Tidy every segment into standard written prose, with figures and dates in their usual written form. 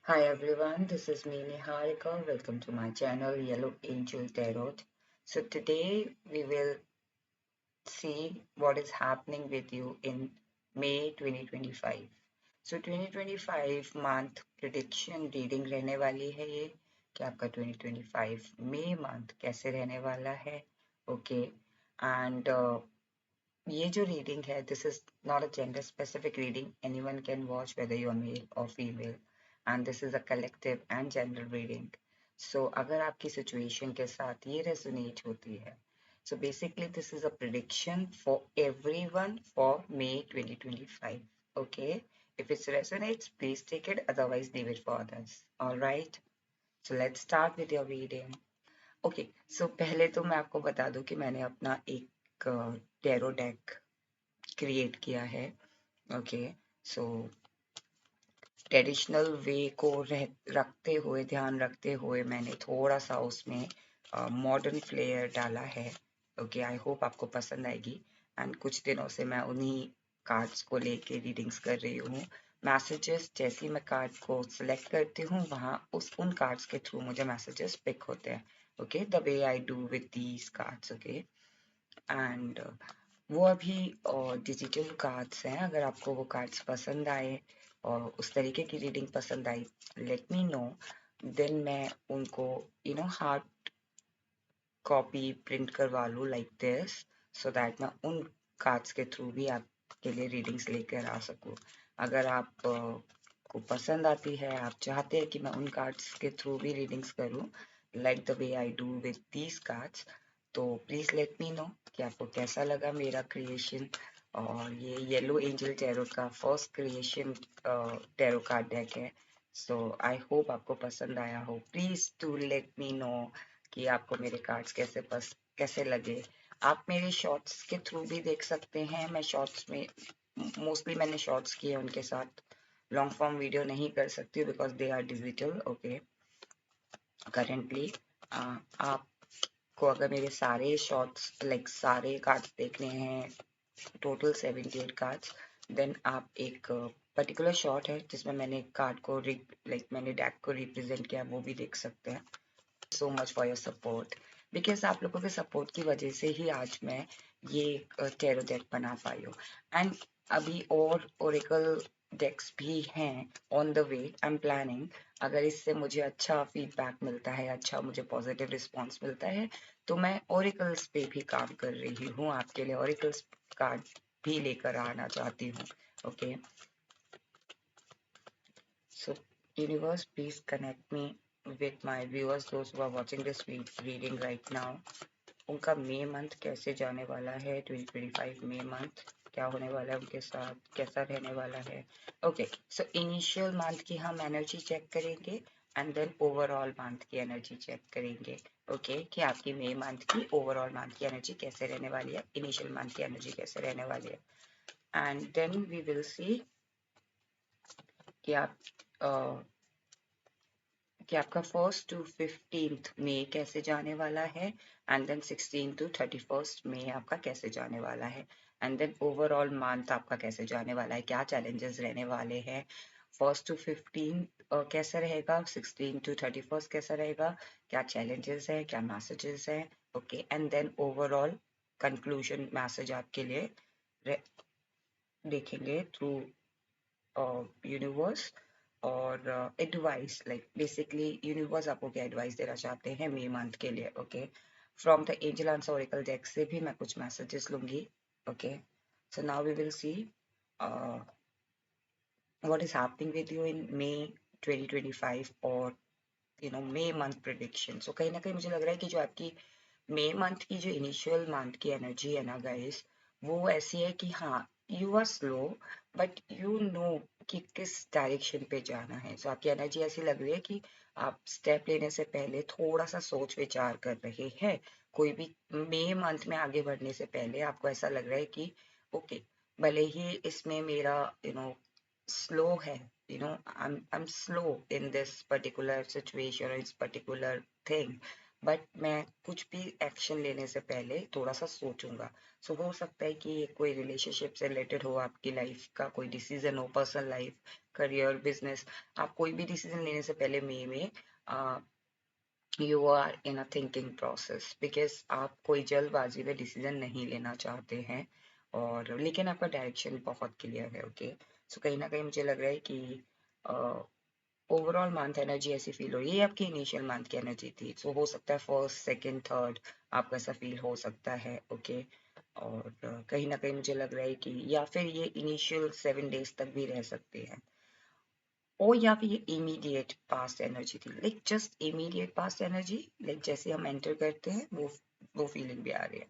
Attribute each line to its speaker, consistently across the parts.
Speaker 1: Hi everyone, this is me Niharika. Welcome to my channel Yellow Angel Tarot. So today we will see what is happening with you in May 2025. So 2025 month prediction reading रहने वाली है ये कि आपका 2025 May month कैसे रहने वाला है. Okay, and ये जो reading है, this is not a gender specific reading. Anyone can watch whether you are male or female. And this is a collective and general reading. So अगर आपकी situation के साथ ये resonate होती है, so basically this is a prediction for everyone for May 2025. Okay, if it resonates, please take it. Otherwise, leave it for others. All right. So let's start with your reading. Okay, so पहले तो मैं आपको बता दूं कि मैंने अपना एक टैरो डेक क्रिएट किया है. ओके, सो ट्रेडिशनल वे को रखते हुए ध्यान रखते हुए मैंने थोड़ा सा उसमें मॉडर्न फ्लेयर डाला है. ओके, आई होप आपको पसंद आएगी. एंड कुछ दिनों से मैं उन्हीं कार्ड्स को लेके रीडिंग्स कर रही हूँ. मैसेजेस जैसे ही मैं कार्ड को सिलेक्ट करती हूँ वहाँ उन कार्ड्स के थ्रू मुझे मैसेजेस पिक होते हैं. Okay, the way I do with these cards. Okay, and वो अभी डिजिटल कार्ड्स हैं. अगर आपको वो कार्ड्स पसंद आए और उस तरीके की रीडिंग पसंद आई, लेट मी नो. देन मैं उनको हार्ड कॉपी प्रिंट करवा लूँ लाइक दिस, सो दैट मैं उन कार्ड्स के थ्रू भी आपके लिए रीडिंग्स लेकर आ सकूँ. अगर आप को पसंद आती है, आप चाहते हैं कि मैं उन कार्ड्स के थ्रू भी रीडिंग्स करूँ like the way I do with these cards, तो प्लीज़ लेट मी नो कि आपको कैसा लगा मेरा क्रिएशन. और ये येलो एंजल टैरो का first creation tarot card deck है. सो आई होप आपको पसंद आया हो. Please to let me know कि आपको मेरे कार्ड्स कैसे लगे. आप मेरे शॉर्ट्स के थ्रू भी देख सकते हैं. मैं शॉर्ट्स में मोस्टली मैंने शॉर्ट्स किए उनके साथ. लॉन्ग फॉर्म वीडियो नहीं कर सकती because they are digital. Okay, currently आपको अगर मेरे सारे शॉर्ट्स लाइक सारे कार्ड्स देखने हैं, टोटल 78 कार्ड्स, देन आप एक पर्टिकुलर शॉट है जिसमें मैंने कार्ड को मैंने डेक को रिप्रेजेंट किया, वो भी देख सकते हैं. So much for your support, because आप लोगों के सपोर्ट की वजह से ही आज मैं ये टैरो डेक बना पाई हूँ. एंड अभी और ओरेकल डेक्स भी हैं on the way. I am planning. अगर इससे मुझे अच्छा फीडबैक मिलता है, अच्छा मुझे पॉजिटिव रिस्पॉन्स मिलता है, तो मैं ओरेकल्स पे भी काम कर रही हूँ. आपके लिए ओरेकल्स कार्ड भी लेकर आना चाहती हूँ. Okay, so universe, please connect me with my viewers, those who are watching this reading right now. उनका मे मंथ कैसे जाने वाला है, 2025 मे मंथ क्या होने वाला है उनके साथ, कैसा रहने वाला है. ओके, सो इनिशियल मंथ की हम एनर्जी चेक करेंगे एंड देन ओवरऑल मंथ की एनर्जी चेक करेंगे. ओके, कि आपकी मे मंथ की ओवरऑल मंथ की एनर्जी कैसे रहने वाली है, इनिशियल मंथ की एनर्जी कैसे रहने वाली है. And then we will see कि आप कि आपका 1st to 15th मई कैसे जाने वाला है. एंड देन 16 to 31st मई आपका कैसे जाने वाला है. एंड देन ओवरऑल मंथ आपका कैसे जाने वाला है, क्या चैलेंजेस रहने वाले हैं. 1st to 15 कैसा रहेगा, 16 to 31st कैसा रहेगा, क्या चैलेंजेस है, क्या मैसेजेस है. Okay, and then overall conclusion message आपके लिए देखेंगे थ्रू यूनिवर्स. और एडवाइस लाइक बेसिकली यूनिवर्स आपको क्या एडवाइस देना चाहते हैं मे मंथ के लिए. Okay, from the angel answer oracle deck से भी मैं कुछ मैसेजेस लूंगी. Okay, so now we will see what is happening with you in May 2025 और मे मंथ प्रेडिक्शन. सो कहीं ना कहीं मुझे लग रहा है कि जो आपकी मे मंथ की जो इनिशियल मंथ की एनर्जी है ना गाइस, वो ऐसी है कि हाँ, you are slow but you know कि किस डायरेक्शन पे जाना है. सो आपकी एनर्जी ऐसी लग रही है कि आप स्टेप लेने से पहले थोड़ा सा सोच विचार कर रहे हैं. कोई भी मे मंथ में आगे बढ़ने से पहले आपको ऐसा लग रहा है कि ओके, भले ही इसमें मेरा स्लो है, I'm slow in this particular situation or this particular thing, but मैं कुछ भी एक्शन लेने से पहले थोड़ा सा सोचूंगा। सो हो सकता है कि ये कोई रिलेशनशिप से रिलेटेड हो, आपकी लाइफ का कोई डिसीजन हो, पर्सनल लाइफ, करियर, बिजनेस। आप कोई भी डिसीजन लेने से पहले मे में you are in a thinking process, because आप कोई जल्दबाजी में डिसीजन नहीं लेना चाहते हैं, और लेकिन आपका डायरेक्शन बहुत क्लियर है। ओके, सो कहीं ना कहीं मुझे लग रहा है कि ओवरऑल मंथ एनर्जी ऐसी फील हो रही है। ये आपकी इनिशियल मंथ की एनर्जी थी, सो हो सकता है फर्स्ट सेकंड थर्ड आपको ऐसा फील हो सकता है। ओके, और कहीं ना कहीं मुझे लग रहा है कि या फिर ये इनिशियल 7 डेज तक भी रह सकते हैं, और या फिर ये इमीडिएट पास्ट एनर्जी थी, like just immediate past energy, like जैसे हम एंटर करते हैं वो फीलिंग भी आ रही है।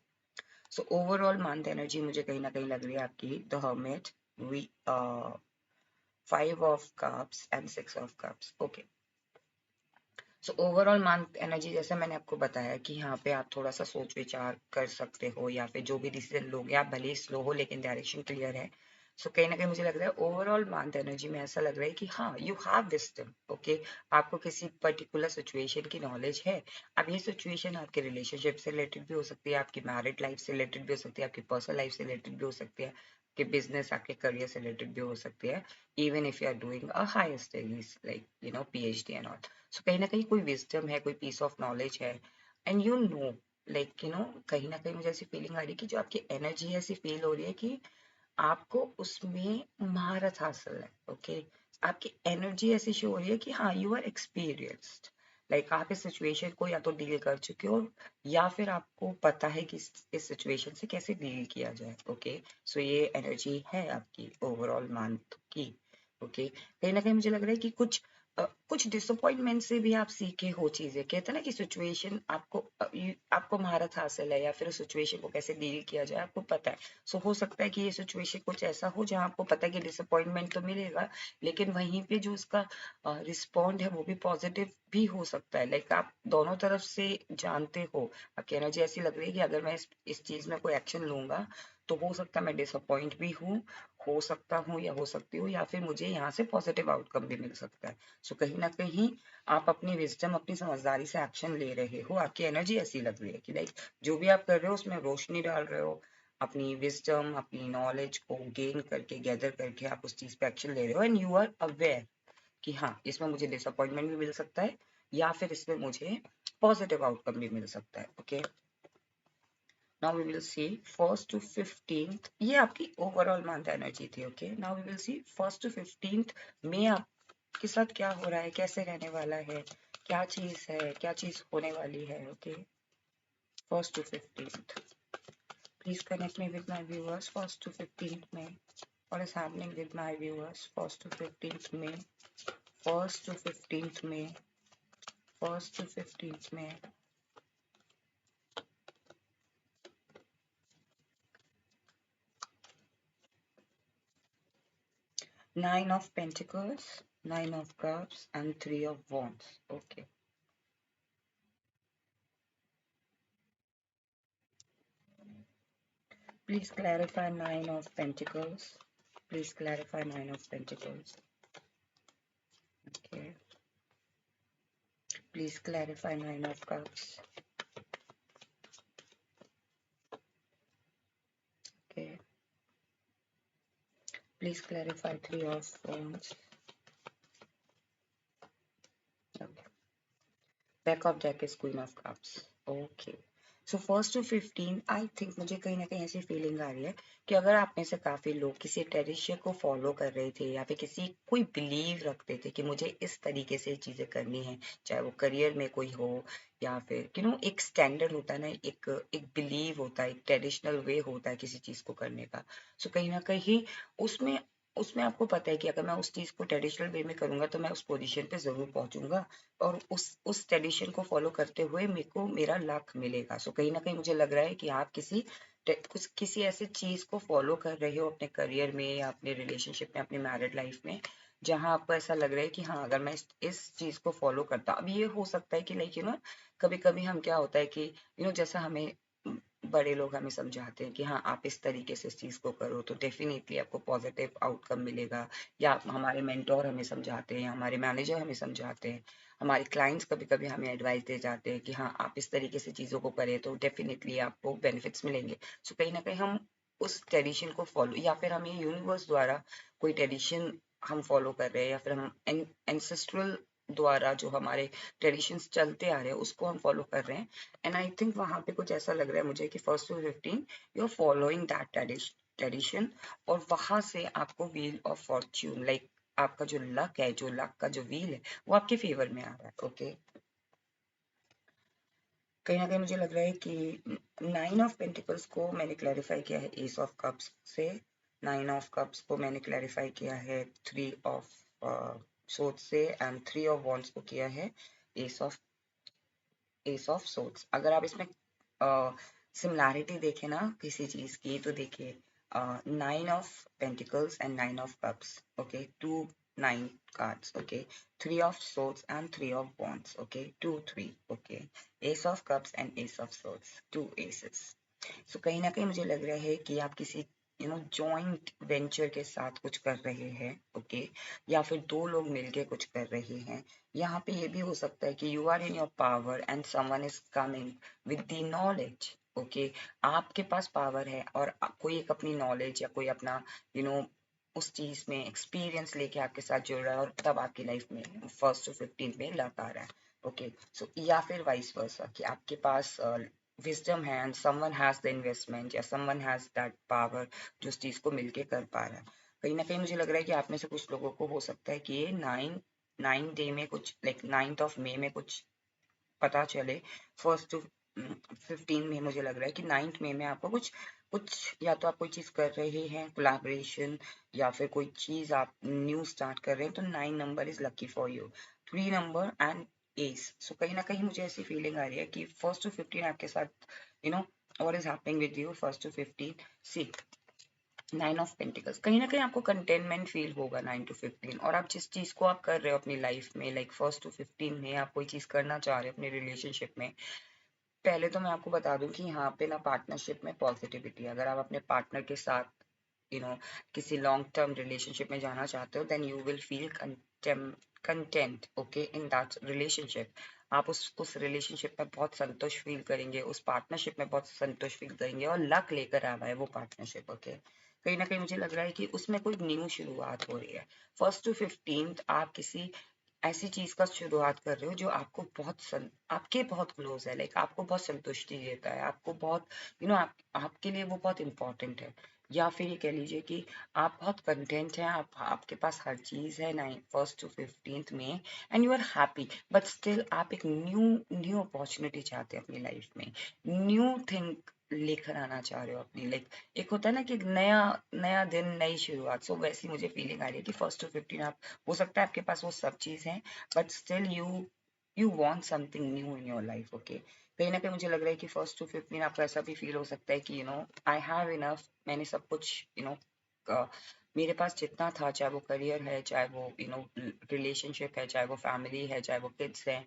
Speaker 1: सो ओवरऑल मंथ एनर्जी मुझे कहीं ना कहीं लग रही है आपकी the hermit, we 5 of cups and 6 of cups. Okay, so overall month energy जैसे मैंने आपको बताया कि यहाँ पे आप थोड़ा सा सोच विचार कर सकते हो, या फिर जो भी डिसीजन लोगे आप भले ही स्लो हो लेकिन डायरेक्शन क्लियर है। सो कहीं ना कहीं मुझे लग रहा है ओवरऑल मंथ एनर्जी में ऐसा लग रहा है कि हाँ, यू हैव विजडम। ओके, आपको किसी पर्टिकुलर सिचुएशन की नॉलेज है। अब ये सिचुएशन आपके रिलेशनशिप से रिलेटेड भी हो सकती है, आपकी मैरिड लाइफ से रिलेटेड भी हो सकती है, आपकी पर्सनल लाइफ से रिलेटेड भी हो सकती है, आपके बिजनेस, आपके करियर से रिलेटेड भी हो सकती है, even if you are doing a higher studies like PhD and all. So कहीं ना कहीं कोई विजडम है, कोई पीस ऑफ नॉलेज है, एंड यू नो, लाइक कहीं ना कहीं मुझे ऐसी फीलिंग आ रही है कि जो आपकी एनर्जी है ऐसी फील हो रही है कि आपको उसमें महारत हासिल है। ओके, आपकी एनर्जी ऐसी शो हो रही है कि हाँ, यू आर एक्सपीरियंस्ड, लाइक आप इस सिचुएशन को या तो डील कर चुके हो, या फिर आपको पता है कि इस सिचुएशन से कैसे डील किया जाए। ओके, सो ये एनर्जी है आपकी ओवरऑल मंथ की। ओके, कहीं ना कहीं मुझे लग रहा है कि कुछ डिसअपॉइंटमेंट से भी आप सीखे हो चीजें। कहते हैं ना कि सिचुएशन आपको महारत हासिल है, या फिर सिचुएशन को कैसे डील किया जाए आपको पता है। सो हो सकता है कि ये सिचुएशन कुछ ऐसा हो जहाँ आपको पता है कि डिसअपॉइंटमेंट तो मिलेगा, लेकिन वहीं पे जो उसका रिस्पॉन्ड है वो भी पॉजिटिव भी हो सकता है। लाइक आप दोनों तरफ से जानते हो, आपकी एनर्जी ऐसी लग रही है कि अगर मैं इस चीज में कोई एक्शन लूंगा तो हो सकता है मैं डिसअपॉइंट भी हूँ, हो सकता हूँ या हो सकती हूँ, या फिर मुझे यहाँ से पॉजिटिव आउटकम भी मिल सकता है। सो कहीं ना कहीं आप अपनी विजडम, अपनी समझदारी से एक्शन ले रहे हो। आपकी एनर्जी ऐसी लग रही है कि लाइक जो भी आप कर रहे हो उसमें रोशनी डाल रहे हो, अपनी विजडम, अपनी नॉलेज को गेन करके, गैदर करके आप उस चीज पे एक्शन ले रहे हो, एंड यू आर अवेयर कि हाँ, इसमें मुझे डिसअपॉइंटमेंट भी मिल सकता है, या फिर इसमें मुझे पॉजिटिव आउटकम भी मिल सकता है। Okay, now we will see first to 15th, ये आपकी ओवरऑल मंथ एनर्जी थी। Okay, now we will see first to 15th में आपके साथ क्या हो रहा है, कैसे रहने वाला है, क्या चीज है, क्या चीज होने वाली है। Okay, first to 15th, please connect me with my viewers first to 15th May. What is happening with my viewers first to 15th May? First to 15th May. First to 15th May. Nine of Pentacles, Nine of Cups, and Three of Wands. Okay. Please clarify Nine of Pentacles. Please clarify Nine of Pentacles. Okay. Please clarify Nine of Cups. Okay. Please clarify Three of Wands. Okay. Back of deck is Queen of Cups. Okay. So first to 15 I think मुझे कहीं ना कहीं ऐसी feeling आ रही है कि अगर आप में से काफी लोग किसी ट्रेडिशन को फॉलो कर रहे थे, या फिर किसी कोई बिलीव रखते थे कि मुझे इस तरीके से चीजें करनी है, चाहे वो करियर में कोई हो, या फिर एक स्टैंडर्ड होता है ना, एक बिलीव होता है, एक ट्रेडिशनल वे होता है किसी चीज को करने का। सो कहीं ना कहीं उसमें उसमें आपको पता है कि अगर मैं उस चीज को ट्रेडिशनल वे में करूंगा तो मैं उस पोजीशन पे जरूर पहुंचूंगा, और उस ट्रेडिशन को फॉलो करते हुए मेरे को मेरा लाख मिलेगा। सो कहीं ना कहीं मुझे लग रहा है कि आप किसी ऐसे चीज को फॉलो कर रहे हो अपने करियर में, या अपने रिलेशनशिप में, अपनी मैरिड लाइफ में, जहां आपको ऐसा लग रहा है कि हाँ, अगर मैं इस चीज को फॉलो करता। अब ये हो सकता है कि लाइक कभी कभी हम क्या होता है कि जैसा हमें बड़े लोग हमें समझाते हैं कि हाँ आप इस तरीके से इस चीज़ को करो तो डेफिनेटली आपको पॉजिटिव आउटकम मिलेगा, या हमारे मेंटोर हमें समझाते हैं, हमारे मैनेजर हमें समझाते हैं, हमारे क्लाइंट्स कभी कभी हमें एडवाइस दे जाते हैं कि हाँ आप इस तरीके से चीज़ों को करें तो डेफिनेटली आपको बेनिफिट्स मिलेंगे। सो कहीं ना कहीं हम उस ट्रेडिशन को फॉलो, या फिर हमें यूनिवर्स द्वारा कोई ट्रेडिशन हम फॉलो कर रहे हैं, या फिर हम एंसेस्ट्रल द्वारा जो हमारे ट्रेडिशंस चलते आ रहे हैं उसको हम फॉलो कर रहे हैं। एंड आई थिंक वहां पे कुछ ऐसा लग रहा है मुझे कि 1st to 15 you are following that tradition, और वहां से आपको व्हील ऑफ फॉर्च्यून, लाइक आपका जो लक है, जो लक का जो व्हील है वो आपके फेवर में आ रहा है। ओके, कहीं ना कहीं मुझे लग रहा है कि 9 ऑफ पेंटिकल्स को मैंने क्लैरिफाई किया है एस ऑफ कप्स से, 9 ऑफ कप्स को मैंने क्लैरिफाई किया है 3 ऑफ सोर्ड्स से, एंड 3 ऑफ वॉन्ड्स को किया है एस ऑफ सोर्ड्स। अगर आप इसमें सिमिलैरिटी देखें ना किसी चीज की, तो देखिए 9 of pentacles and 9 of cups, okay, 2 9 cards, okay, 3 of swords and 3 of wands, okay, 2 3, okay, ace of cups and ace of swords, 2 aces. So कहीं ना कहीं मुझे लग रहा है कि आप किसी जॉइंट वेंचर के साथ कुछ कर रहे हैं, ओके, या फिर 2 लोग मिलके कुछ कर रहे हैं। यहाँ पे ये भी हो सकता है कि you are in your power and someone is coming with the knowledge, okay, आपके पास पावर है और कोई एक अपनी नॉलेज या कोई अपना यू नो उस चीज में एक्सपीरियंस लेके आपके साथ जुड़ रहा है, और तब आपकी लाइफ में 1st to 15 में लक आ रहा है। ओके, सो या फिर वाइस वर्सा कि आपके पास विजडम है and someone has the investment, या समवन हैज दैट पावर जो उस चीज को मिलके कर पा रहा है। कहीं ना कहीं मुझे लग रहा है कि आप में से कुछ लोगों को हो सकता है कि ये 9 डे में कुछ, लाइक 9th of May में कुछ पता चले। 1st to 15 में मुझे लग रहा है कि 9th May में आपको कुछ कुछ या तो आप कोई चीज कर रहे हैं कोलैबोरेशन, या फिर कोई चीज आप न्यू स्टार्ट कर रहे हैं, तो 9 number is lucky for you, 3 number and ace. So कहीं ना कहीं मुझे ऐसी फीलिंग आ रही है कि 1st to 15 आपके साथ you know what is happening with you 1st to 15। See 9 of pentacles, कहीं ना कहीं आपको कंटेनमेंट फील होगा 9 to 15, और आप जिस चीज को आप कर रहे हो अपनी लाइफ में, लाइक 1st to 15 में आप कोई चीज करना चाह रहे हो अपने रिलेशनशिप में। पहले तो मैं आपको बता दूं कि यहाँ पे ना पार्टनरशिप में पॉजिटिविटी, अगर आप अपने पार्टनर के साथ यू नो किसी लॉन्ग टर्म रिलेशनशिप में जाना चाहते हो, then you will feel content, okay, in that relationship. आप उस रिलेशनशिप में बहुत संतोष फील करेंगे, उस पार्टनरशिप में बहुत संतोष फील करेंगे, और लक लेकर आना है वो पार्टनरशिप, ओके। कहीं ना कहीं मुझे लग रहा है कि उसमें कोई न्यू शुरुआत हो रही है। 1st to 15 आप किसी ऐसी चीज का शुरुआत कर रहे हो जो आपको आपके बहुत क्लोज है, लाइक आपको बहुत संतुष्टि देता है, आपको बहुत आपके लिए वो बहुत इंपॉर्टेंट है। या फिर ये कह लीजिए कि आप बहुत कंटेंट हैं, आपके पास हर चीज है 1st to 15 में, and you are happy, but still आप एक न्यू अपॉर्चुनिटी चाहते हैं अपनी लाइफ में, न्यू थिंग लेकर आना चाह रहे हो अपनी, लाइक एक होता है ना कि नया नया दिन नई शुरुआत। सो वैसी मुझे फीलिंग आ रही है कि 1st to 15 आप, हो सकता है आपके पास वो सब चीज है, but still you want something new in your life, okay. कहीं ना कहीं मुझे लग रहा है कि 1st to 15 आपको ऐसा भी फील हो सकता है कि आई हैव इनफ, मैंने सब कुछ मेरे पास जितना था, चाहे वो करियर है, चाहे वो रिलेशनशिप है, चाहे वो फैमिली है, चाहे वो किड्स है,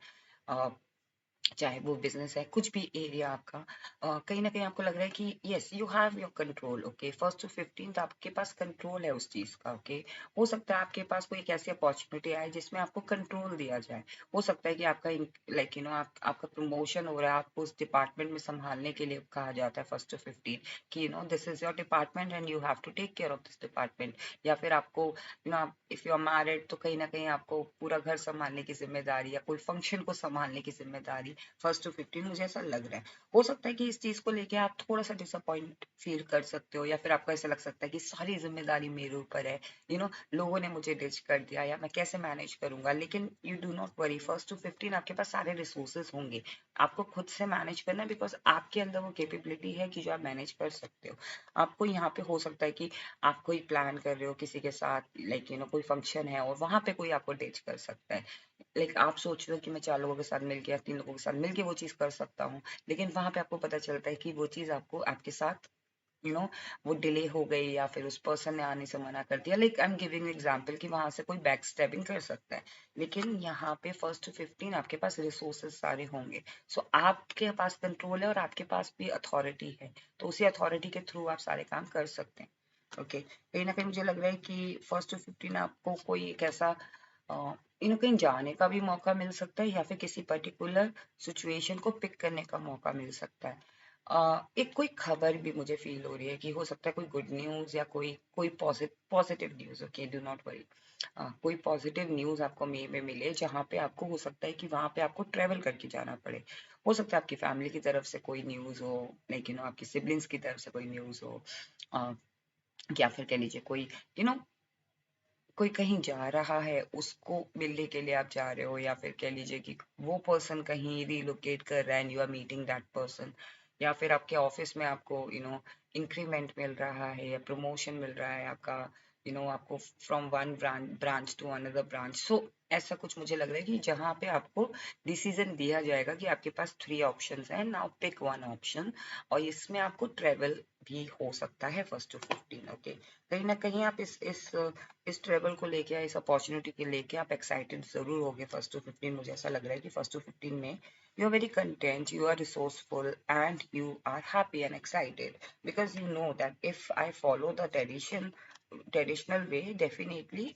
Speaker 1: चाहे वो बिजनेस है, कुछ भी एरिया आपका, कहीं ना कहीं आपको लग रहा है कि yes you have your control, okay. 1st to 15 आपके पास कंट्रोल है उस चीज का, ओके। हो सकता है आपके पास कोई एक ऐसी अपॉर्चुनिटी आए जिसमें आपको कंट्रोल दिया जाए। हो सकता है कि आपका लाइक आपका प्रमोशन हो रहा है, आपको उस डिपार्टमेंट में संभालने के लिए कहा जाता है 1st to 15 कि this is your department and you have to take care of this department. या फिर आपको इफ यू आर मैरिड तो कहीं ना कहीं आपको पूरा घर संभालने की जिम्मेदारी, या कोई फंक्शन को संभालने की जिम्मेदारी 1st to 15, मुझे ऐसा लग रहा है। हो सकता है कि इस चीज को लेके आप थोड़ा सा डिसअपॉइंट फील कर सकते हो, या फिर आपको ऐसा लग सकता है कि सारी जिम्मेदारी मेरे ऊपर है, लोगों ने मुझे डिच कर दिया, या मैं कैसे मैनेज करूंगा। लेकिन you do not worry, 1st to 15 आपके पास सारे रिसोर्सेज होंगे, आपको खुद से मैनेज करना है, बिकॉज आपके अंदर वो कैपेबिलिटी है कि जो आप मैनेज कर सकते हो। आपको यहाँ पे हो सकता है कि आप कोई प्लान कर रहे हो किसी के साथ, लाइक कोई फंक्शन है और वहां पे कोई आपको डिच कर सकता है, लाइक आप सोच रहे हो कि मैं 4 लोगों के साथ मिलके या 3 लोगों के साथ मिलके वो चीज कर सकता हूँ, लेकिन वहां पे आपको पता चलता है कि वो चीज आपको आपके साथ यू नो वो डिले हो गई या फिर उस पर्सन ने आने से मना कर दिया। Like I am giving example कि वहां से कोई बैक स्टेपिंग कर सकता है, लेकिन यहाँ पे फर्स्ट टू 15 आपके पास रिसोर्सेज सारे होंगे। सो आपके पास कंट्रोल है और आपके पास भी अथॉरिटी है, तो उसी अथॉरिटी के थ्रू आप सारे काम कर सकते हैं। ओके, कहीं ना कहीं मुझे लग रहा है कि फर्स्ट टू 15 आपको कोई एक ऐसा कहीं जाने का भी मौका मिल सकता है या फिर किसी पर्टिकुलर सिचुएशन को पिक करने का मौका मिल सकता है। एक कोई खबर भी मुझे फील हो रही है कि हो सकता है कोई गुड न्यूज या कोई कोई positive news. Okay, do not worry. कोई पॉजिटिव न्यूज आपको मे में मिले जहाँ पे आपको हो सकता है कि वहां पे आपको ट्रेवल करके जाना पड़े। हो सकता है आपकी फैमिली की तरफ से कोई न्यूज हो, लेकिन आपकी सिबलिंग्स की तरफ से कोई न्यूज हो, अ, या फिर कह लीजिए कोई यू नो कोई कहीं जा रहा है उसको मिलने के लिए आप जा रहे हो, या फिर कह लीजिए कि वो पर्सन कहीं रिलोकेट कर रहा है and you are meeting that person, या फिर आपके ऑफिस में आपको इंक्रीमेंट मिल रहा है या प्रमोशन मिल रहा है आपका, आपको from one branch to another branch. So ऐसा कुछ मुझे लग रहा है कि जहाँ पे आपको डिसीजन दिया जाएगा कि आपके पास 3 ऑप्शंस हैं, नाउ पिक वन ऑप्शन, और इसमें आपको ट्रेवल भी हो सकता है फर्स्ट टू 15। ओके, कहीं ना कहीं आप इस ट्रेवल को लेके या इस अपॉर्चुनिटी के लेके आप एक्साइटेड जरूर होगे फर्स्ट टू 15। मुझे ऐसा लग रहा है कि फर्स्ट टू 15 में you are very content, you are resourceful and you are happy and excited, because you know that if I follow the traditional way, definitely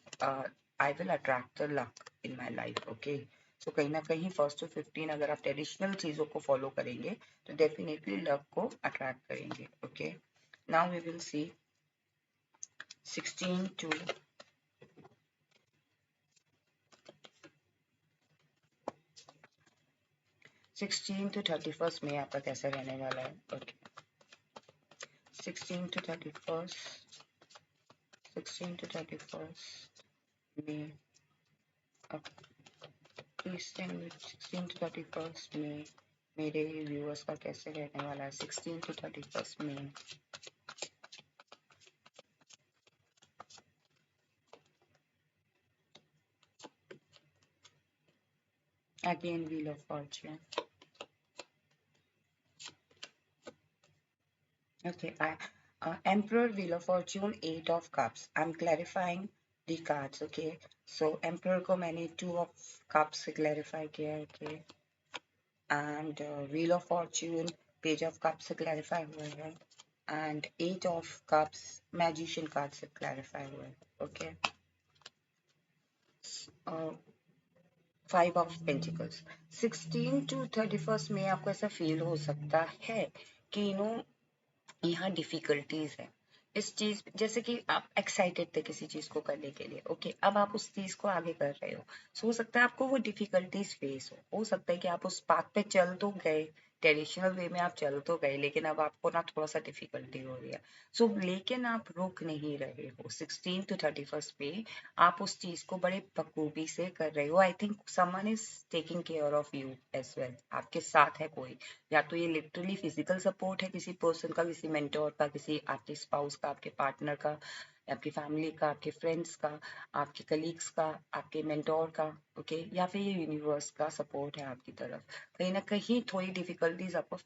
Speaker 1: I will attract the luck in my life. Okay, so कहीं ना कहीं first to 15 अगर आप traditional चीजों को follow करेंगे तो definitely luck को अट्रैक्ट करेंगे। Okay, now we will see 16 to 16 to 31st में आपका कैसा रहने वाला है। Okay, 16 to 31st, 16 to 31st में प्लीज 16 to 31st में मेरे व्यूअर्स का कैसे रहने वाला है। 16 to 31st में again wheel of Fortune. Okay, Emperor, Wheel of Fortune, Eight of Cups. I'm clarifying the cards. Okay, so Emperor को मैंने Two of Cups से clarify किया है। Okay, and Wheel of Fortune, Page of Cups से clarify हुआ है, and Eight of Cups Magician card से clarify हुआ है। Okay, uh, Five of Pentacles। 16 to 31st में आपको ऐसा फील हो सकता है कि यहाँ डिफिकल्टीज है इस चीज, जैसे कि आप एक्साइटेड थे किसी चीज को करने के लिए। ओके, अब आप उस चीज को आगे कर रहे हो सकता है आपको वो डिफिकल्टीज फेस हो सकता है कि आप उस पाथ पे चल तो गए, ट्रेडिशनल वे में आप चल तो गए, लेकिन अब आपको ना थोड़ा सा डिफिकल्टी हो रही है। लेकिन आप रुक नहीं रहे हो। 16 to 31st पे आप उस चीज को बड़े बखूबी से कर रहे हो। I think someone is taking care of you as well. आपके साथ है कोई, या तो ये लिटरली फिजिकल सपोर्ट है किसी पर्सन का, किसी मेंटोर का, किसी आपके स्पाउस का, आपके पार्टनर का, आपकी फैमिली का, आपके फ्रेंड्स का, आपके कलीग्स का, आपके मेंटोर का। ओके, या फिर ये यूनिवर्स का सपोर्ट है आपकी तरफ। कहीं ना कहीं थोड़ी डिफिकल्टीज आपको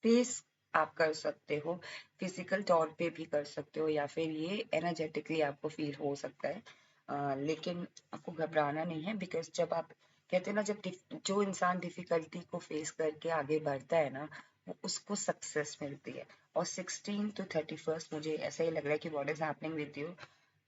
Speaker 1: फेस आप कर सकते हो, फिजिकल तौर पे भी कर सकते हो, या फिर ये एनर्जेटिकली आपको फील हो सकता है। लेकिन आपको घबराना नहीं है, बिकॉज जब आप कहते हैं ना, जब जो इंसान डिफिकल्टी को फेस करके आगे बढ़ता है ना, वो उसको सक्सेस मिलती है। और 16 to 31st मुझे ऐसा ही लग रहा है कि what is happening with you,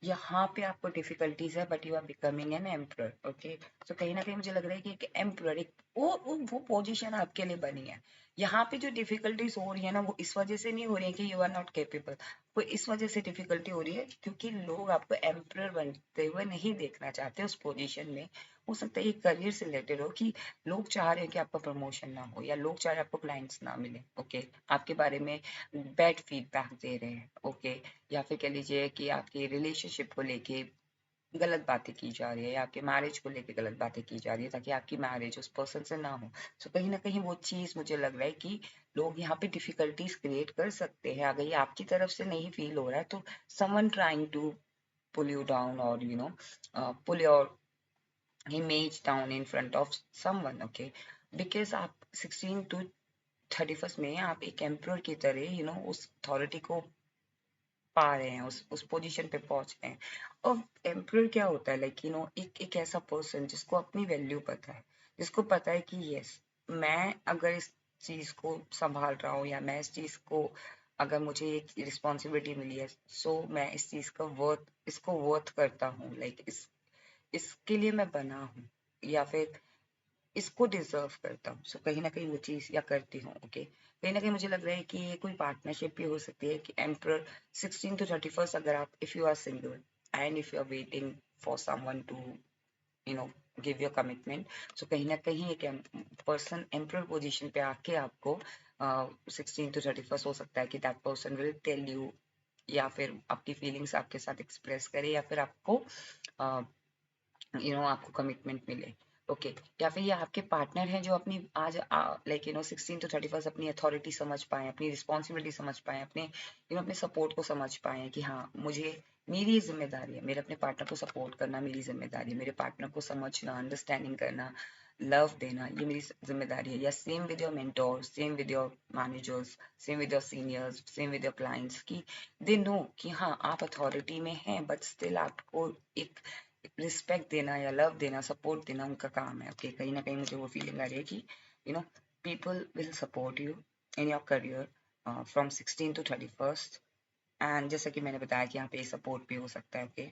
Speaker 1: यहाँ पे आपको डिफिकल्टीज है but you are becoming an emperor. Okay, so कहीं ना कहीं मुझे लग रहा है कि एक एम्प्रर, एक वो पोजीशन आपके लिए बनी है। यहाँ पे जो डिफिकल्टीज हो रही है ना, वो इस वजह से नहीं हो रही है कि यू आर नॉट केपेबल, वो इस वजह से डिफिकल्टी हो रही है क्योंकि लोग आपको एम्प्रर बनते हुए नहीं देखना चाहते उस पोजीशन में। हो सकता है ये करियर से रिलेटेड हो कि लोग चाह रहे हैं कि आपका प्रमोशन ना हो, या लोग चाह रहे हैं आपको क्लाइंट्स ना मिले। ओके, आपके बारे में बैड फीडबैक दे रहे हैं। ओके, या फिर कह लीजिए कि आपकी रिलेशनशिप को लेके गलत बातें की जा रही है, या आपके मैरिज को लेके गलत बातें की जा रही है, ताकि आपकी मैरिज उस पर्सन से ना हो। कहीं ना कहीं वो चीज मुझे लग रहा है कि लोग यहाँ पे डिफिकल्टीज क्रिएट कर सकते हैं। अगर ये आपकी तरफ से नहीं फील हो रहा है तो someone trying to pull you down, और pull your image down in front of someone। okay, because आप 16 to 31st में आप एक एम्प्रर की तरह उस अथॉरिटी को पा रहे हैं, उस पोजीशन पे पहुंच रहे हैं। और एम्प्रर क्या होता है, लाइक एक ऐसा पर्सन जिसको अपनी वैल्यू पता है, जिसको पता है कि यस, मैं अगर इस चीज को संभाल रहा हूँ, या मैं इस चीज को, अगर मुझे एक रिस्पॉन्सिबिलिटी मिली है, सो मैं इस चीज का इसको वर्थ करता हूँ, लाइक इसके लिए मैं बना हूँ, या फिर इसको डिजर्व करता हूँ। सो कहीं ना कहीं वो चीज़ या करती हूँ। ओके, कहीं ना कहीं मुझे लग रहा है कि ये कोई पार्टनरशिप भी हो सकती है कि एम्प्रर 16 to 31st, अगर आप, if you are single and if you are waiting for someone to you know give your commitment, so कहीं ना कहीं एक पर्सन एम्प्रर पोजिशन पे आके आपको 16 to 31st हो सकता है कि that person will tell you, या फिर आपकी फीलिंग्स आपके साथ एक्सप्रेस करे, या फिर आपको आपको कमिटमेंट मिले। ओके, या फिर ये आपके पार्टनर हैं जो अपनी आज लाइक 16 to 31st अपनी अथॉरिटी समझ पाए, अपनी रिस्पॉन्सिबिलिटी समझ पाए, अपने अपने सपोर्ट को समझ पाए कि हाँ, मुझे मेरी ये जिम्मेदारी है, मेरे अपने पार्टनर को सपोर्ट करना मेरी जिम्मेदारी है, मेरे पार्टनर को समझना, अंडरस्टैंडिंग करना, लव देना, ये मेरी जिम्मेदारी है। या same with your mentor, same with your managers, same with your seniors, same with your clients, की दे नो कि हाँ, आप अथॉरिटी में हैं, बट स्टिल आपको एक रिस्पेक्ट देना या लव देना, सपोर्ट देना उनका काम है। ओके, कहीं ना कहीं मुझे वो फीलिंग आ रही है कि people will support you in your career from 16 to 31st। And जैसा कि मैंने बताया कि यहाँ पे सपोर्ट भी हो सकता है। ओके,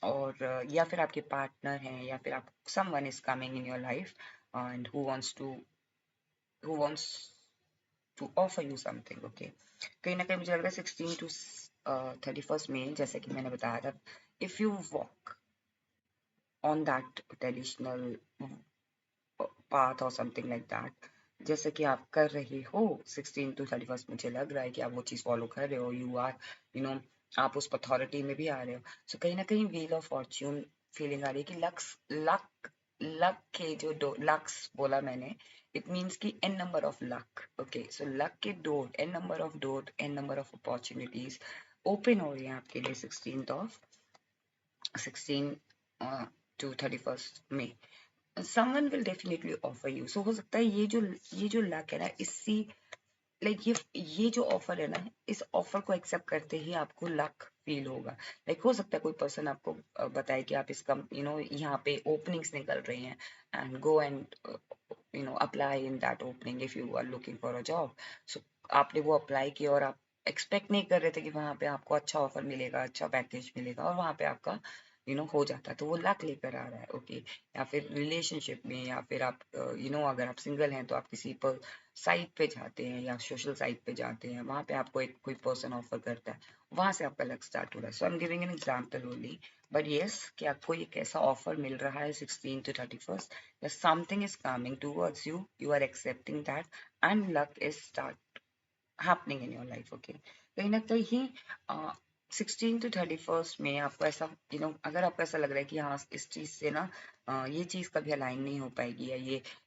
Speaker 1: और या फिर आपके पार्टनर हैं, या फिर आप someone is coming in your life and who wants to offer you something. Okay, कहीं ना कहीं मुझे लग रहा है 16 to 31st में, जैसे कि मैंने बताया था, if you walk on that traditional path or something like that, जैसे कि आप कर रहे हो 16 to 31st, मुझे लग रहा है कि आप वो चीज़ फॉलो कर रहे हो, यू आर आप उस अथॉरिटी में भी आ रहे हो। सो कहीं ना कहीं व्हील ऑफ फॉर्च्यून फीलिंग आ रही है कि लक लक के जो लक्स बोला मैंने, इट मीन्स कि N number of luck. Okay, so luck के डोर, N number of opportunities open हो रही हैं आपके लिए 16 to 31st में। Someone will definitely offer you. So हो सकता है ये जो लक है ना, इसी लाइक ये जो ऑफर है ना, इस ऑफर को एक्सेप्ट करते ही आपको लक फील होगा। लाइक हो सकता है कोई पर्सन आपको बताए कि आप इसका यहाँ पे ओपनिंग्स निकल रही हैं, and go and apply in that opening if you are looking for a job. So आपने वो अप्लाई किया, और आप एक्सपेक्ट नहीं कर रहे थे कि वहाँ पे आपको अच्छा ऑफर मिलेगा, अच्छा पैकेज मिलेगा, और वहाँ पे आपका हो जाता है, तो वो लक लेकर आ रहा है। ओके, या फिर रिलेशनशिप में, या फिर आप अगर आप सिंगल हैं तो आप किसी पर साइट पे जाते हैं, या सोशल साइट पे जाते हैं, वहाँ पे आपको एक कोई पर्सन ऑफर करता है, वहां से आपका लक स्टार्ट हो रहा है। So I am giving an example only, but yes, कि आपको एक ऐसा ऑफर मिल रहा है 16 to 31st, या something is coming towards you, you are accepting that, and luck is start happening in your life. Okay, कहीं ना कहीं 16 to 31st में आपको ऐसा अगर आपको ऐसा लग रहा है कि हाँ, इस चीज से ना ये चीज कभी अलाइन नहीं हो पाएगी, या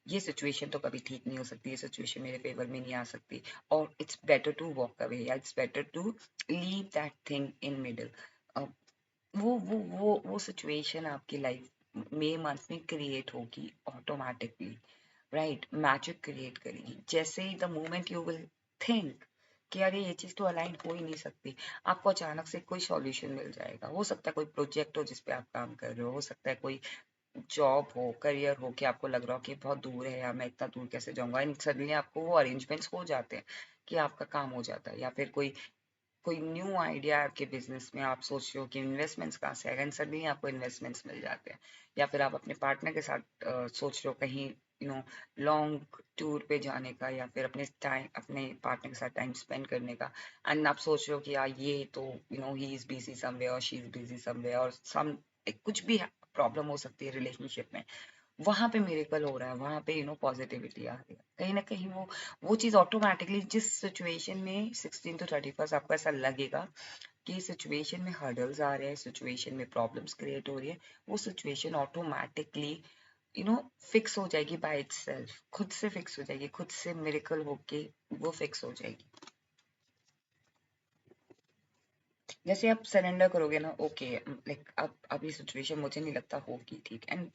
Speaker 1: ये सिचुएशन तो कभी ठीक नहीं हो सकती, ये सिचुएशन मेरे फेवर में नहीं आ सकती, और it's better to walk away, या it's better to leave that thing in middle, वो सिचुएशन आपकी लाइफ में मंथ में क्रिएट होगी ऑटोमेटिकली, राइट? मैजिक क्रिएट करेगी। जैसे ही the moment you will think कि अरे ये चीज तो अलाइन हो ही नहीं सकती, आपको अचानक से कोई सॉल्यूशन मिल जाएगा। हो सकता है कोई प्रोजेक्ट हो जिसपे आप काम कर रहे हो सकता है कोई जॉब हो, करियर हो, कि आपको लग रहा हो कि बहुत दूर है, या मैं इतना दूर कैसे जाऊंगा, एंड सडनली आपको वो अरेंजमेंट्स हो जाते हैं कि आपका काम हो जाता है। या फिर कोई कोई न्यू आइडिया आपके बिजनेस में, आप सोच रहे हो कि इन्वेस्टमेंट्स कहाँ से आएगा, एंड सडनली आपको इन्वेस्टमेंट्स मिल जाते हैं। या फिर आप अपने पार्टनर के साथ सोच रहे हो कहीं लॉन्ग टूर पे जाने का, या फिर अपने पार्टनर के साथ टाइम स्पेंड करने का, एंड आप सोच रहे हो कि यार ये तो ही इज बिजी समवेयर और शी इज बिजी समवेयर, और कुछ भी प्रॉब्लम हो सकती है रिलेशनशिप में, वहां पे मिरेकल हो रहा है, वहां पे पॉजिटिविटी आ रही है। कहीं ना कहीं वो चीज ऑटोमेटिकली, जिस सिचुएशन में 16 to 31st आपको ऐसा लगेगा कि सिचुएशन में हर्डल्स आ रहे हैं, सिचुएशन में प्रॉब्लम्स क्रिएट हो रही है, वो सिचुएशन ऑटोमेटिकली फिक्स हो जाएगी बाय इटसेल्फ, खुद से फिक्स हो जाएगी, खुद से मिरेकल होके वो फिक्स हो जाएगी। जैसे आप सरेंडर करोगे ना, ओके, लाइक अब ये सिचुएशन मुझे नहीं लगता होगी ठीक, and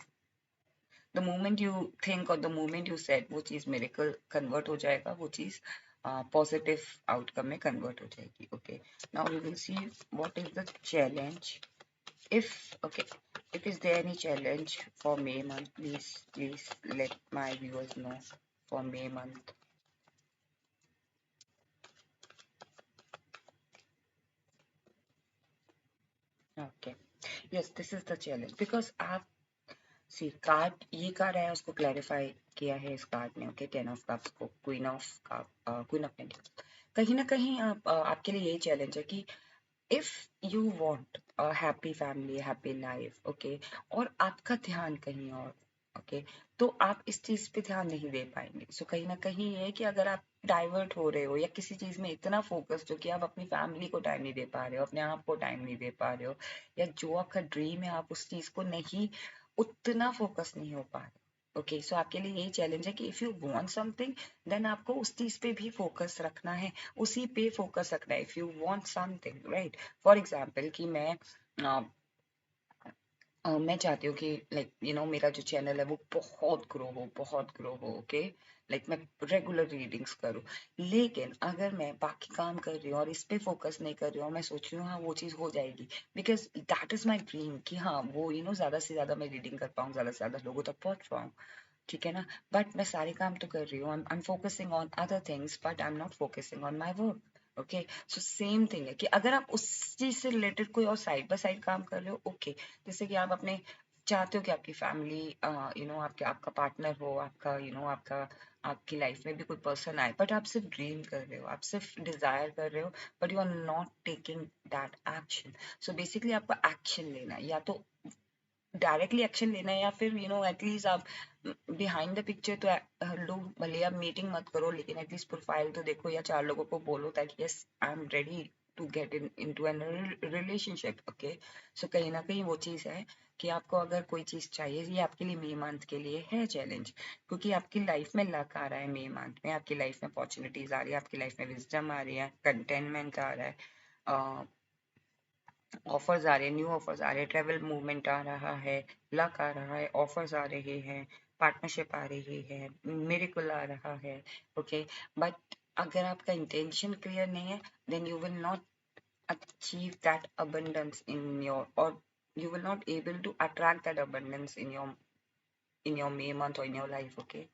Speaker 1: the moment you think और द मोमेंट यू सेट, वो चीज मिरेकल कन्वर्ट हो जाएगा, वो चीज पॉजिटिव आउटकम में कन्वर्ट हो जाएगी. Okay, now we will see what is the challenge. If okay, if is there any challenge for May month, please let my viewers know for May month. Okay, yes, this is the challenge because आप C card, ये card है उसको clarify किया है इस card ने. Okay, 10 of cups को queen of cup, queen of pentacles. कहीं ना कहीं आप आपके लिए यही चैलेंज है कि if you want a happy family, happy life, okay, और आपका ध्यान कहीं और, ओके, तो आप इस चीज पे ध्यान नहीं दे पाएंगे. सो कहीं ना कहीं ये है कि अगर आप डाइवर्ट हो रहे हो या किसी चीज में इतना फोकस्ड हो कि आप अपनी फैमिली को टाइम नहीं दे पा रहे हो, अपने आप को टाइम नहीं दे पा रहे हो, या जो आपका ड्रीम है आप उस चीज को नहीं, उतना फोकस नहीं हो पा रहे. ओके, सो आपके लिए यही चैलेंज है कि if you want something, then आपको उस चीज पे भी फोकस रखना है, उसी पे फोकस रखना है. If you want something, right, for example कि मैं चाहती हूँ कि लाइक मेरा जो चैनल है वो बहुत ग्रो हो, बहुत ग्रो हो. ओके, लाइक मैं रेगुलर रीडिंग्स करूँ, लेकिन अगर मैं बाकी काम कर रही हूँ और इस पे फोकस नहीं कर रही हूँ, मैं सोच रही हूँ हाँ वो चीज़ हो जाएगी, because that is my dream कि हाँ वो ज़्यादा से ज़्यादा मैं रीडिंग कर पाऊँ, ज़्यादा से ज़्यादा लोगों तक पहुँच पाऊँ. ठीक है ना, बट मैं सारे काम तो कर रही हूँ, I am focusing on other things but I am not focusing on my work. Okay, so same thing है कि अगर आप उस चीज से रिलेटेड कोई और साइड बाय साइड काम कर रहे हो, ओके, जैसे कि आप अपने चाहते हो कि आपकी फैमिली, आपके आपका पार्टनर हो, आपका आपका आपकी लाइफ में भी कोई पर्सन आए, बट आप सिर्फ ड्रीम कर रहे हो, आप सिर्फ डिजायर कर रहे हो, but you are not taking that action. So basically आपको एक्शन लेना है, या तो डायरेक्टली एक्शन लेना है, या फिर एटलीस्ट आप बिहाइंड द पिक्चर तो लोग भले आप मीटिंग मत करो, लेकिन एटलीस्ट प्रोफाइल तो देखो, या 4 लोगों को बोलो that yes I am ready to get into an relationship. Okay, so कहीं ना कहीं वो चीज़ है कि आपको अगर कोई चीज़ चाहिए, ये आपके लिए मई मंथ के लिए है चैलेंज, क्योंकि आपकी लाइफ में लक आ रहा है मई मंथ में, आपकी लाइफ में अपॉर्चुनिटीज आ रही है, आपकी लाइफ में विजडम आ रही है, कंटेनमेंट आ रहा है, ऑफर्स आ रहे हैं, न्यू ऑफर्स आ रहे हैं, ट्रेवल मूवमेंट आ रहा है, लक आ रहा है, ऑफर्स आ रहे हैं, पार्टनरशिप आ रही है, मिरेकल आ रहा है. ओके, बट अगर आपका इंटेंशन क्लियर नहीं है, then you will not achieve that abundance in your, or you will not able to attract that abundance in your May month or in your life. Okay,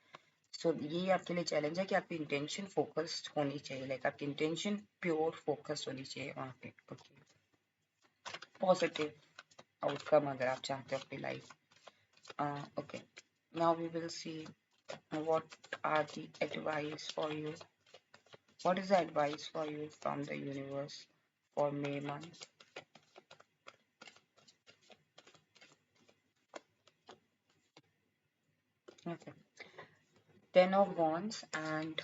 Speaker 1: so ये आपके लिए challenge है कि आपकी intention focused होनी चाहिए, like आपकी intention pure focused होनी चाहिए वहाँ पे. ओके, पॉजिटिव आउटकम अगर आप चाहते हो अपनी life. Okay, now we will see what are the advice for you. What is the advice for you from the universe for May month? Okay, 10 of Wands and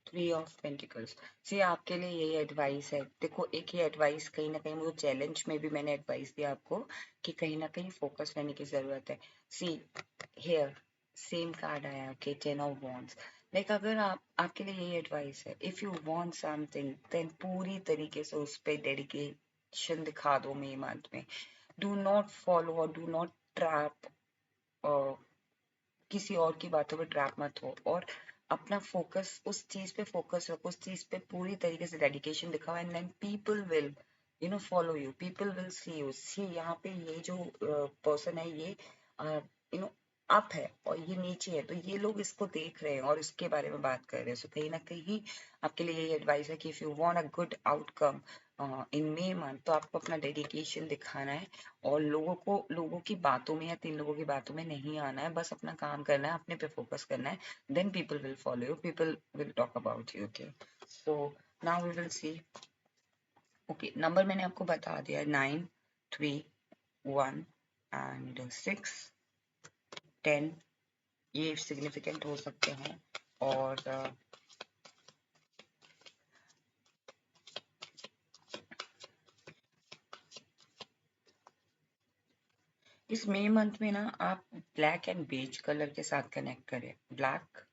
Speaker 1: 3 of Pentacles. सी आपके लिए यही advice है. देखो, एक ही advice कहीं ना कहीं वो चैलेंज में भी मैंने एडवाइस दिया आपको कि कहीं ना कहीं फोकस रहने की जरूरत है. सी हेयर सेम कार्ड आया. Okay, 10 of Wands. लाइक अगर आपके लिए यही एडवाइस है, if you want something then पूरी तरीके से उस पर डेडिकेशन दिखा दो मई मंथ में. डू नॉट फॉलो और डू नॉट ट्रैप, किसी और की बातों पे ट्रैप मत हो, और अपना फोकस उस चीज पे फोकस रखो, उस चीज पे पूरी तरीके से डेडिकेशन दिखाओ, and then people will follow you, people will see you. See यहाँ पे ये जो पर्सन है, ये यू नो अप है और ये नीचे है, तो ये लोग इसको देख रहे हैं और इसके बारे में बात कर रहे हैं. सो कहीं ना कहीं आपके लिए यही एडवाइस है कि if you want a good outcome in May month, तो आपको अपना डेडिकेशन दिखाना है, और लोगों की बातों में या 3 लोगों की बातों में नहीं आना है, बस अपना काम करना है, अपने पे फोकस करना है. Then people will follow you, people will talk about you. Okay, so now we will see. Okay, number मैंने आपको बता दिया, 9, 3, 1 एंड 6, 10. ये सिग्निफिकेंट हो सकते हैं, और इस मई मंथ में ना आप ब्लैक एंड बेज कलर के साथ कनेक्ट करें. Black,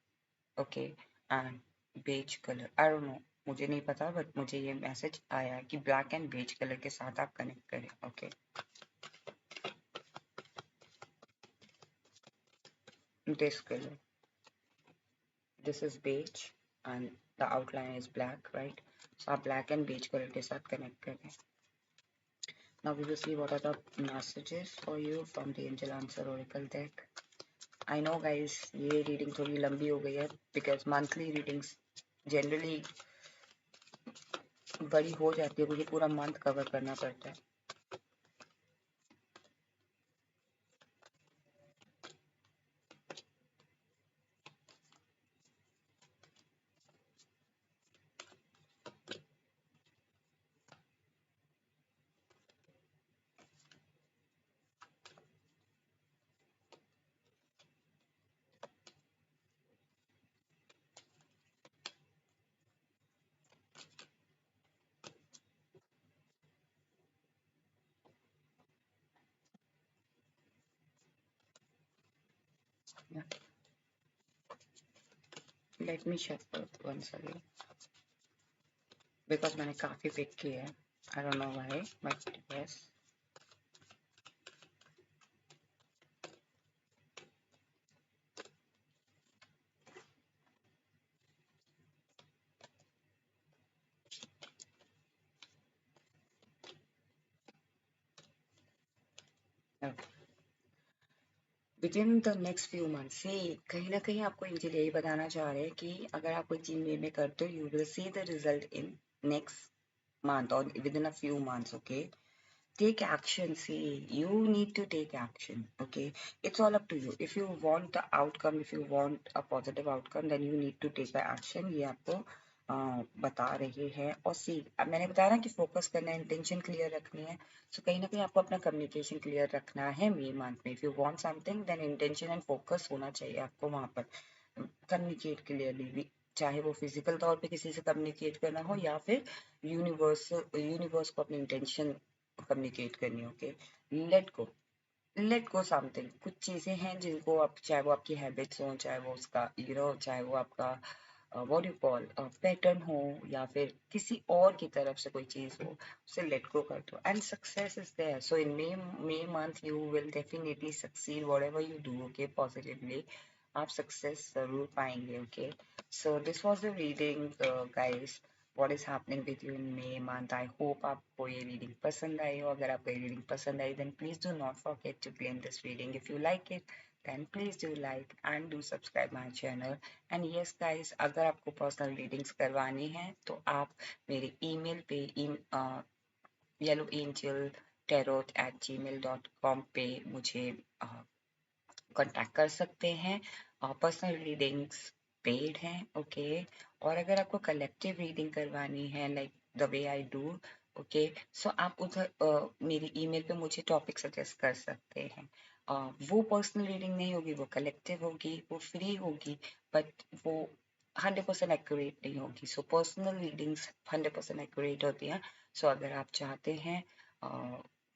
Speaker 1: okay, and beige colour, I don't know, मुझे नहीं पता, बट मुझे ये मैसेज आया कि ब्लैक एंड बेज कलर के साथ आप कनेक्ट करें. Okay, this color. This is beige and the outline is black, right? So आप black and beige color के साथ connect करें. Now we will see what are the messages for you from the Angel Answer Oracle deck. I know guys, ये reading थोड़ी लंबी हो गई है because monthly readings generally बड़ी हो जाती है क्योंकि पूरा month cover करना पड़ता है. Yeah. Let me check once again because मैंने काफी pick किए हैं. I don't know why, but yes. Okay. Within the next few months, see, कहीं ना कहीं आपको एंजल यही बताना चाह रहे हैं कि अगर आप कोई चीज में करते हो, you will see the result in next month or within a few months. Okay, take action. See, you need to take action. Okay, it's all up to you. If you want the outcome, if you want a positive outcome, then you need to take the action. ये आपको बता रही है. और सी, अब मैंने बताया ना कि फोकस करना है, इंटेंशन क्लियर रखनी है. सो कहीं ना कहीं आपको अपना कम्युनिकेशन क्लियर रखना है मे मंथ में. If you want something then intention and focus होना चाहिए आपको वहां पर. कम्युनिकेट क्लियरली, चाहे वो फिजिकल तौर पे किसी से कम्युनिकेट करना हो या फिर यूनिवर्स को अपनी इंटेंशन कम्युनिकेट करनी. Okay, let go something. कुछ चीजें हैं जिनको आप, चाहे वो आपकी हैबिट्स हो, चाहे वो उसका चाहे वो आपका व्हाट यू कॉल पैटर्न हो या फिर किसी और की तरफ से कोई चीज हो, उसे लेट गो कर दो and success is there. So in May month you will definitely succeed whatever you do. Okay, positively आप सक्सेस जरूर पाएंगे. Okay, so this was the reading guys, what is happening with you in May month. I hope आपको ये reading पसंद आई हो. अगर आपको ये reading पसंद आई then please do not forget to claim this reading. If you like it then please do like and do subscribe my channel. And yes guys, अगर आपको personal readings करवानी है तो आप मेरे email पे yellowangeltarot@gmail.com पे मुझे कांटेक्ट कर सकते हैं. पर्सनल रीडिंग्स पेड हैं. ओके, और अगर आपको कलेक्टिव रीडिंग करवानी है like the way I do, okay, so आप उधर मेरी ईमेल पे मुझे टॉपिक सजेस्ट कर सकते हैं. वो पर्सनल रीडिंग नहीं होगी, वो कलेक्टिव होगी, वो फ्री होगी, बट वो 100% एक्यूरेट नहीं होगी. सो पर्सनल रीडिंग्स 100% एक्यूरेट होती हैं. सो अगर आप चाहते हैं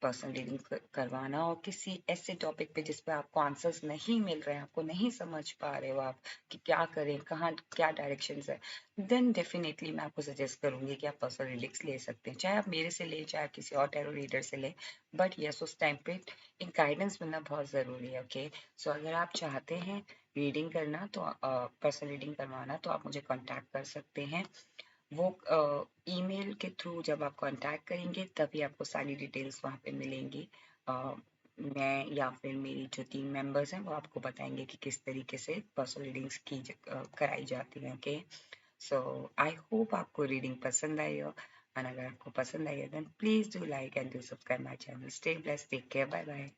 Speaker 1: पर्सनल रीडिंग करवाना और किसी ऐसे टॉपिक पे जिस पे आपको आंसर्स नहीं मिल रहे हैं, आपको नहीं समझ पा रहे हो आप कि क्या करें, कहाँ क्या डायरेक्शंस है, देन डेफिनेटली मैं आपको सजेस्ट करूंगी कि आप पर्सनल रीडिंग्स ले सकते हैं. चाहे आप मेरे से लें, चाहे किसी और टैरो रीडर से लें, बट यस उस टाइम पे एक गाइडेंस मिलना बहुत ज़रूरी है. ओके, सो अगर आप चाहते हैं रीडिंग करना तो पर्सनल रीडिंग करवाना तो आप मुझे कॉन्टैक्ट कर सकते हैं. वो ईमेल के थ्रू जब आप कांटेक्ट करेंगे तभी आपको सारी डिटेल्स वहाँ पे मिलेंगी. मैं या फिर मेरी जो टीम मेंबर्स हैं वो आपको बताएंगे कि किस तरीके से पर्सनल रीडिंग्स कराई जाती हैं. ओके, सो आई होप आपको रीडिंग पसंद आई हो. और अगर आपको पसंद आई है then please do like and do subscribe my channel. Stay blessed, take care, bye bye.